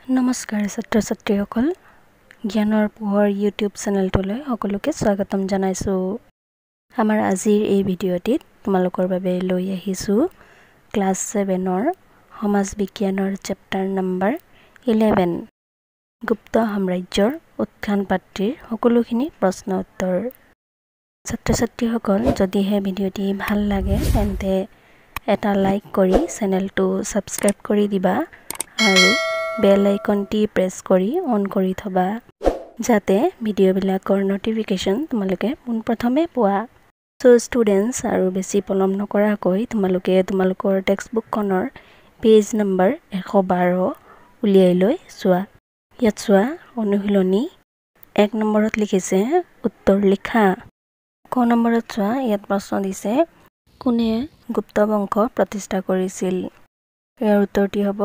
নমস্কাৰ ছাত্ৰ ছাত্ৰীসকল জ্ঞানৰ পোহৰ ইউটিউব চেনেলটোলৈ সকলোকে স্বাগতম জনাইছোঁ। আমাৰ আজিৰ এই ভিডিঅ'টিত তোমালোকৰ বাবে লৈ আহিছোঁ ক্লাছ 7ৰ সমাজ বিজ্ঞানৰ চেপ্টাৰ নম্বৰ 11 গুপ্ত সাম্ৰাজ্যৰ উত্থান পাত্ৰীৰ সকলোখিনি প্ৰশ্ন উত্তৰ। ছাত্ৰ ছাত্ৰীসকল যদিহে ভিডিঅ'টি ভাল লাগে তেন্তে এটা লাইক কৰি চেনেলটো ছাবস্ক্ৰাইব কৰি দিবা আৰু বেল আইকনটি প্ৰেছ কৰি অন কৰি থবা যাতে ভিডিঅ'বিলাকৰ নটিফিকেশ্যন তোমালোকে পোনপ্ৰথমে পোৱা। ষ্টুডেণ্টছ আৰু বেছি পলম নকৰাকৈ তোমালোকে তোমালোকৰ টেক্সটবুকখনৰ পেজ নম্বৰ 112 উলিয়াই লৈ চোৱা। ইয়াত চোৱা অনুশীলনী 1 নম্বৰত লিখিছে উত্তৰ লিখা। ক নম্বৰত চোৱা ইয়াত প্ৰশ্ন দিছে কোনে গুপ্ত বংশ প্ৰতিষ্ঠা কৰিছিল। ইয়াৰ উত্তৰটি হ'ব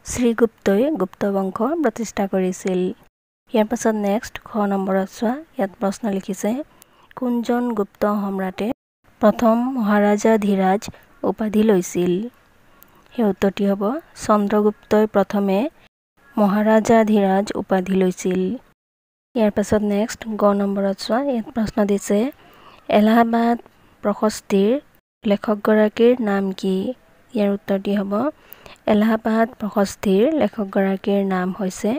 শ্ৰীগুপ্তই গুপ্ত বংশ প্ৰতিষ্ঠা কৰিছিল। ইয়াৰ পাছত নেক্সট খ নম্বৰত চোৱা ইয়াত প্ৰশ্ন লিখিছে কোনজন গুপ্ত সম্ৰাটে প্ৰথম মহাৰাজাধিৰাজ উপাধি লৈছিল। সেই উত্তৰটি হ'ব চন্দ্ৰগুপ্তই প্ৰথমে মহাৰাজাধিৰাজ উপাধি লৈছিল। ইয়াৰ পাছত নেক্সট গ নম্বৰত চোৱা ইয়াত প্ৰশ্ন দিছে এলাহাবাদ প্ৰশস্তিৰ লেখকগৰাকীৰ নাম কি। ইয়াৰ উত্তৰটি হ'ব এলাহাবাদ প্ৰশস্তিৰ লেখকগৰাকীৰ নাম হৈছে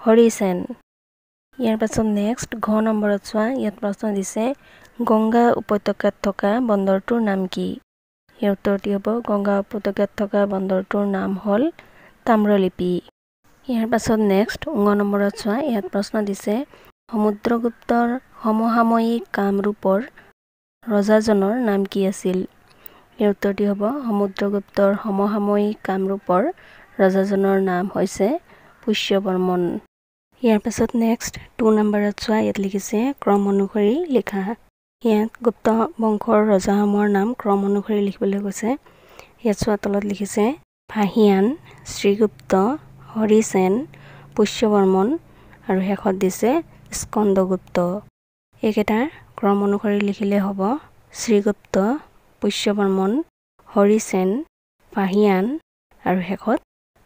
হৰি সেন। ইয়াৰ পাছত নেক্সট ঘ নম্বৰত চোৱা ইয়াত প্ৰশ্ন দিছে গংগা উপত্যকাত থকা বন্দৰটোৰ নাম কি। ইয়াৰ উত্তৰটি হ'ব গংগা উপত্যকাত থকা বন্দৰটোৰ নাম হ'ল তাম্ৰলিপি। ইয়াৰ পাছত নেক্সট ঙ নম্বৰত চোৱা ইয়াত প্ৰশ্ন দিছে সমুদ্ৰগুপ্তৰ সমসাময়িক কামৰূপৰ ৰজাজনৰ নাম কি আছিল। ইয়াৰ উত্তৰটি হ'ব সমুদ্ৰগুপ্তৰ সমসাময়িক কামৰূপৰ ৰজাজনৰ নাম হৈছে পুষ্যবৰ্মন। ইয়াৰ পাছত নেক্সট 2 নম্বৰত চোৱা ইয়াত লিখিছে ক্ৰম অনুসৰি লিখা। ইয়াত গুপ্ত বংশৰ ৰজাসমূহৰ নাম ক্ৰম অনুসৰি লিখিবলৈ কৈছে। ইয়াত চোৱা তলত লিখিছে ফাহিয়ান, শ্ৰীগুপ্ত, হৰিসেন, পুষ্যবৰ্মন আৰু শেষত দিছে স্কন্দগুপ্ত। এইকেইটাৰ ক্ৰম অনুসৰি লিখিলে হ'ব শ্ৰীগুপ্ত, পুষ্যবৰ্মন, হৰিসেন, ফাহিয়ান আৰু শেষত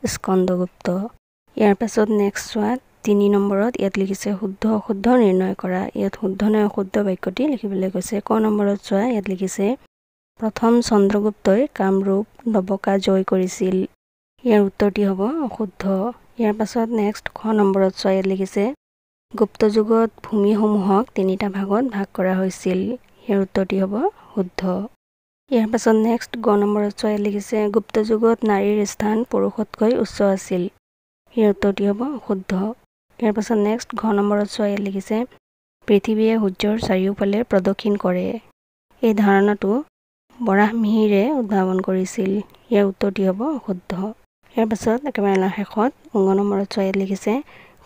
স্কন্দগুপ্ত। ইয়াৰ পাছত নেক্সট চোৱা 3 নম্বৰত ইয়াত লিখিছে শুদ্ধ অশুদ্ধ নিৰ্ণয় কৰা। ইয়াত শুদ্ধ নে অশুদ্ধ বাক্যটি লিখিবলৈ কৈছে। ক নম্বৰত চোৱা ইয়াত লিখিছে প্ৰথম চন্দ্ৰগুপ্তই কামৰূপ নবকা জয় কৰিছিল। ইয়াৰ উত্তৰটি হ'ব অশুদ্ধ। ইয়াৰ পাছত নেক্সট খ নম্বৰত চোৱা ইয়াত লিখিছে গুপ্ত যুগত ভূমিসমূহক 3টা ভাগত ভাগ কৰা হৈছিল। ইয়াৰ উত্তৰটি হ'ব শুদ্ধ। ইয়াৰ পাছত নেক্সট গ নম্বৰত চোৱা ইয়াত লিখিছে গুপ্ত যুগত নাৰীৰ স্থান পুৰুষতকৈ উচ্চ আছিল। ইয়াৰ উত্তৰটি হ'ব শুদ্ধ। ইয়াৰ পাছত নেক্সট ঘ নম্বৰত চোৱা ইয়াত লিখিছে পৃথিৱীয়ে সূৰ্যৰ চাৰিওফালে প্ৰদক্ষিণ কৰে। এই ধাৰণাটো বৰাহমিহিৰে উদ্ভাৱন কৰিছিল। ইয়াৰ উত্তৰটি হ'ব শুদ্ধ। ইয়াৰ পাছত একেবাৰে শেষত ঙ নম্বৰত চোৱা ইয়াত লিখিছে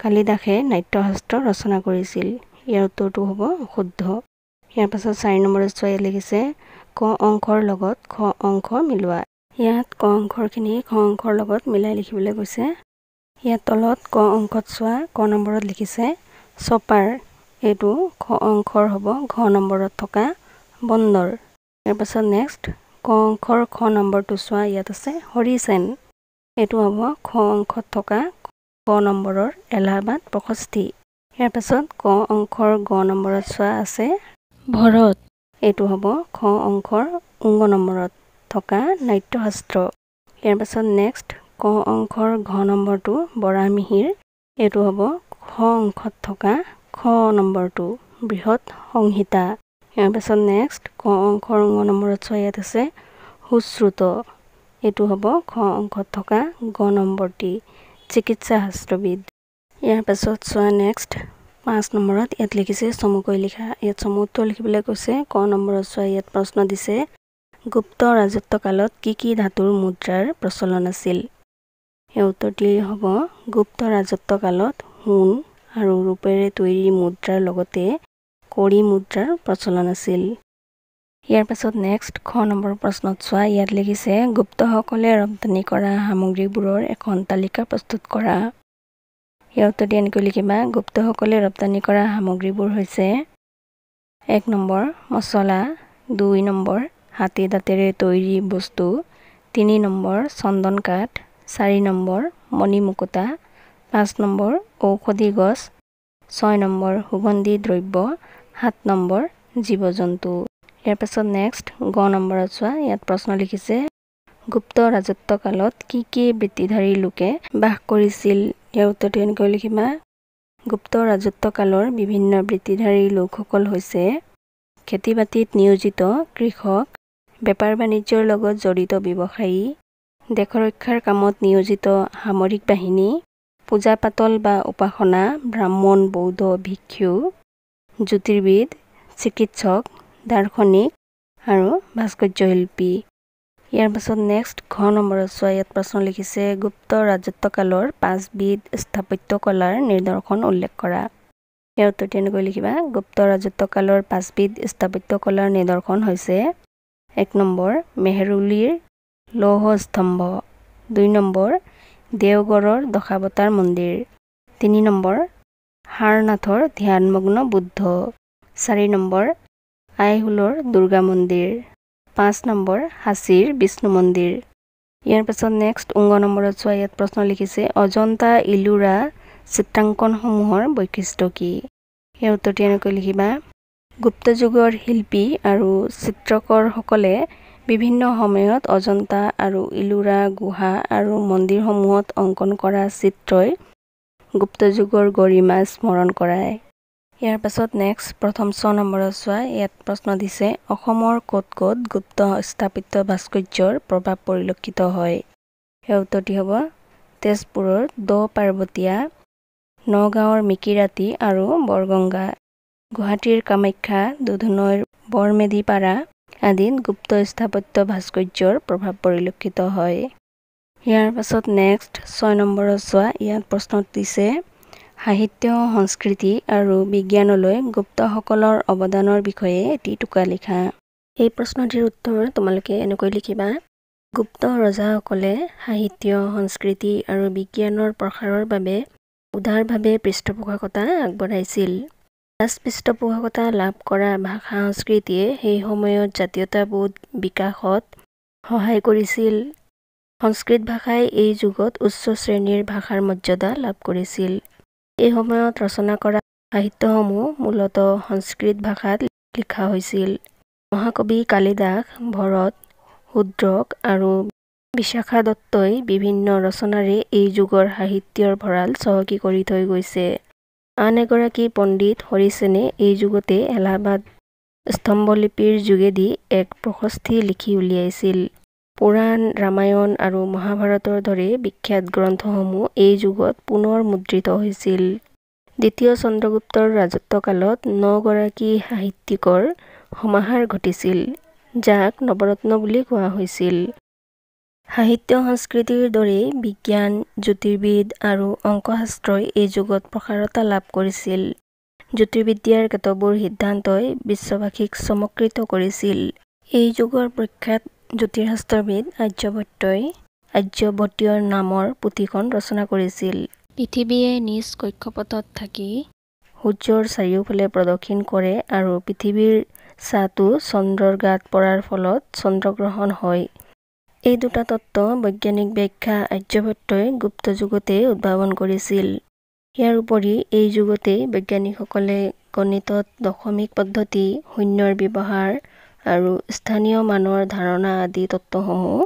কালিদাসে নাট্যশাস্ত্ৰ ৰচনা কৰিছিল। ইয়াৰ উত্তৰটো হ'ব শুদ্ধ। ইয়াৰ পাছত 4 নম্বৰত চোৱা ইয়াত লিখিছে ক অংশৰ লগত খ অংশ মিলোৱা। ইয়াত ক অংশৰখিনি খ অংশৰ লগত মিলাই লিখিবলৈ কৈছে। ইয়াত তলত ক অংশত চোৱা ক নম্বৰত লিখিছে চপাৰ। এইটো খ অংশৰ হ'ব ঘ নম্বৰত থকা বন্দৰ। ইয়াৰ পাছত নেক্সট ক অংশৰ খ নম্বৰটো চোৱা ইয়াত আছে হৰিসেন। এইটো হ'ব খ অংশত থকা ক নম্বৰৰ এলাহাবাদ প্ৰশস্তি। ইয়াৰ পাছত ক অংশৰ গ নম্বৰত চোৱা আছে ভৰত। এইটো হ'ব খ অংশৰ ঙ নম্বৰত থকা নাট্যশাস্ত্ৰ। ইয়াৰ পাছত নেক্সট ক অংশৰ ঘ নম্বৰটো বৰাহমিহিৰ। এইটো হ'ব খ অংশত থকা খ নম্বৰটো বৃহৎ সংহিতা। ইয়াৰ পাছত নেক্সট ক অংশৰ ঙ নম্বৰত চোৱা ইয়াত আছে সুশ্ৰুত। এইটো হ'ব খ অংশত থকা গ নম্বৰটি চিকিৎসা শাস্ত্ৰবিদ। ইয়াৰ পাছত চোৱা নেক্সট 5 নম্বৰত ইয়াত লিখিছে চমুকৈ লিখা। ইয়াত চমু উত্তৰ লিখিবলৈ কৈছে। ক নম্বৰত চোৱা ইয়াত প্ৰশ্ন দিছে গুপ্ত ৰাজত্বকালত কি কি ধাতুৰ মুদ্ৰাৰ প্ৰচলন আছিল। এই উত্তৰটি হ'ব গুপ্ত ৰাজত্বকালত সোণ আৰু ৰূপেৰে তৈৰী মুদ্ৰাৰ লগতে কৰি মুদ্ৰাৰ প্ৰচলন আছিল। ইয়াৰ পাছত নেক্সট খ নম্বৰ প্ৰশ্নত চোৱা ইয়াত লিখিছে গুপ্তসকলে ৰপ্তানি কৰা সামগ্ৰীবোৰৰ এখন তালিকা প্ৰস্তুত কৰা। ইয়াৰ উত্তৰটি এনেকৈ লিখিবা গুপ্তসকলে ৰপ্তানি কৰা সামগ্ৰীবোৰ হৈছে 1 নম্বৰ মছলা, 2 নম্বৰ হাতী দাঁতেৰে তৈৰী বস্তু, 3 নম্বৰ চন্দন কাঠ, 4 নম্বৰ মণি মুকুতা, 5 নম্বৰ ঔষধি গছ, 6 নম্বৰ সুগন্ধি দ্ৰব্য, 7 নম্বৰ জীৱ-জন্তু। ইয়াৰ পাছত নেক্সট গ নম্বৰত চোৱা, ইয়াত প্ৰশ্ন লিখিছে গুপ্ত ৰাজত্ব কালত কি বৃত্তিধাৰী লোকে বাস কৰিছিল। ইয়াৰ উত্তৰটো এনেকৈ লিখিবা। গুপ্ত ৰাজত্ব কালৰ বিভিন্ন বৃত্তিধাৰী লোকসকল হৈছে খেতি-বাতিত নিয়োজিত কৃষক, বেপাৰ বাণিজ্যৰ লগত জড়িত ব্যৱসায়ী, দেশ ৰক্ষাৰ কামত নিয়োজিত সামৰিক বাহিনী, পূজা পাতল বা উপাসনা, ব্ৰাহ্মণ, বৌদ্ধ, ভিক্ষু, জ্যোতিৰ্বিদ, চিকিৎসক, দাৰ্শনিক আৰু ভাস্কৰ্যশিল্পী। ইয়াৰ পাছত নেক্সট ঘ নম্বৰত চোৱা, ইয়াত প্ৰশ্ন লিখিছে গুপ্ত ৰাজত্ব কালৰ 5বিধ স্থাপত্য কলাৰ নিদৰ্শন উল্লেখ কৰা। ইয়াৰ উত্তৰটো এনেকৈ লিখিবা। গুপ্ত ৰাজত্ব কালৰ 5বিধ স্থাপত্য কলাৰ নিদৰ্শন হৈছে 1 নম্বৰ মেহৰৌলিৰ লৌহ স্তম্ভ, 2 নম্বৰ দেওগড়ৰ দশাৱতাৰ মন্দিৰ, 3 নম্বৰ সাৰনাথৰ ধ্যানমগ্ন বুদ্ধ, 4 নম্বৰ আইহোলৰ দুৰ্গা মন্দিৰ, 5 নম্বৰ সাঁচীৰ বিষ্ণু মন্দিৰ। ইয়াৰ পাছত নেক্সট ঙ নম্বৰত চোৱা, ইয়াত প্ৰশ্ন লিখিছে অজন্তা ইলোৰা চিত্ৰাংকনসমূহৰ বৈশিষ্ট্য কি। ইয়াৰ উত্তৰটো এনেকৈ লিখিবা। গুপ্ত যুগৰ শিল্পী আৰু চিত্ৰকৰসকলে বিভিন্ন সময়ত অজন্তা আৰু ইলোৰা গুহা আৰু মন্দিৰসমূহত অংকন কৰা চিত্ৰই গুপ্ত যুগৰ গৰিমা স্মৰণ কৰায়। ইয়াৰ পাছত নেক্সট প্ৰথম 6 নম্বৰত চোৱা, ইয়াত প্ৰশ্ন দিছে অসমৰ ক'ত ক'ত গুপ্ত স্থাপত্য ভাস্কৰ্যৰ প্ৰভাৱ পৰিলক্ষিত হয়। ইয়াৰ উত্তৰটি হ'ব তেজপুৰৰ দ পাৰ্বতীয়া, নগাঁৱৰ মিকিৰাতি আৰু বৰগংগা, গুৱাহাটীৰ কামাখ্যা, দুধনৈৰ বৰমেধি পাৰা আদিত গুপ্ত স্থাপত্য ভাস্কৰ্যৰ প্ৰভাৱ পৰিলক্ষিত হয়। ইয়াৰ পাছত নেক্সট 6 নম্বৰত চোৱা, ইয়াত প্ৰশ্ন দিছে সাহিত্য, সংস্কৃতি আৰু বিজ্ঞানলৈ গুপ্তসকলৰ অৱদানৰ বিষয়ে এটি টোকা লিখা। এই প্ৰশ্নটিৰ উত্তৰ তোমালোকে এনেকৈ লিখিবা। গুপ্ত ৰজাসকলে সাহিত্য, সংস্কৃতি আৰু বিজ্ঞানৰ প্ৰসাৰৰ বাবে উদাৰভাৱে পৃষ্ঠপোষকতা আগবঢ়াইছিল। পৃষ্ঠপোষকতা লাভ কৰা ভাষা সংস্কৃতিয়ে সেই সময়ত জাতীয়তাবোধ বিকাশত সহায় কৰিছিল। সংস্কৃত ভাষাই এই যুগত উচ্চ শ্ৰেণীৰ ভাষাৰ মৰ্যাদা লাভ কৰিছিল। এই সময়ত ৰচনা কৰা সাহিত্যসমূহ মূলতঃ সংস্কৃত ভাষাত লিখা হৈছিল। মহাকবি কালিদাস, ভৰত, শূদ্ৰক আৰু বিশাখা দত্তই বিভিন্ন ৰচনাৰে এই যুগৰ সাহিত্যৰ ভঁৰাল চহকী কৰি থৈ গৈছে। আন এগৰাকী পণ্ডিত হৰিসেনে এই যুগতে এলাহাবাদ স্তম্ভলিপিৰ যোগেদি এক প্ৰশস্তি লিখি উলিয়াইছিল। পুৰাণ, ৰামায়ণ আৰু মহাভাৰতৰ দৰে বিখ্যাত গ্ৰন্থসমূহ এই যুগত পুনৰ মুদ্ৰিত হৈছিল। দ্বিতীয় চন্দ্ৰগুপ্তৰ ৰাজত্বকালত 9 গৰাকী সাহিত্যিকৰ সমাহাৰ ঘটিছিল, যাক নৱৰত্ন বুলি কোৱা হৈছিল। সাহিত্য সংস্কৃতিৰ দৰেই বিজ্ঞান, জ্যোতিৰ্বিদ আৰু অংকশাস্ত্ৰই এই যুগত প্ৰসাৰতা লাভ কৰিছিল। জ্যোতিৰ্বিদ্যাৰ কেতবোৰ সিদ্ধান্তই বিশ্ববাসীক চমকৃত কৰিছিল। এই যুগৰ প্ৰখ্যাত জ্যোতিষশাস্ত্ৰবিদ আৰ্যভট্টই আৰ্যভট্টীয় নামৰ পুথিখন ৰচনা কৰিছিল। পৃথিৱীয়ে নিজ কক্ষপথত থাকি সূৰ্যৰ চাৰিওফালে প্ৰদক্ষিণ কৰে আৰু পৃথিৱীৰ ছাঁটো চন্দ্ৰৰ গাত পৰাৰ ফলত চন্দ্ৰগ্ৰহণ হয়। এই দুটা তত্ত্ব বৈজ্ঞানিক ব্যাখ্যা আৰ্যভট্টই গুপ্ত যুগতে উদ্ভাৱন কৰিছিল। ইয়াৰ উপৰি এই যুগতেই বৈজ্ঞানিকসকলে গণিতত দশমিক পদ্ধতি, শূন্যৰ ব্যৱহাৰ আৰু স্থানীয় মানৰ ধাৰণা আদি তত্ত্বসমূহ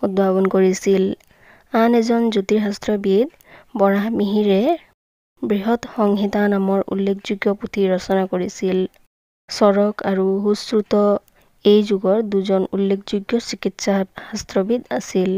উদ্ভাৱন কৰিছিল। আন এজন জ্যোতিষশাস্ত্ৰবিদ বৰাহমিহিৰে বৃহৎ সংহিতা নামৰ উল্লেখযোগ্য পুথি ৰচনা কৰিছিল। চৰক আৰু সুশ্ৰুত এই যুগৰ দুজন উল্লেখযোগ্য চিকিৎসা শাস্ত্ৰবিদ আছিল।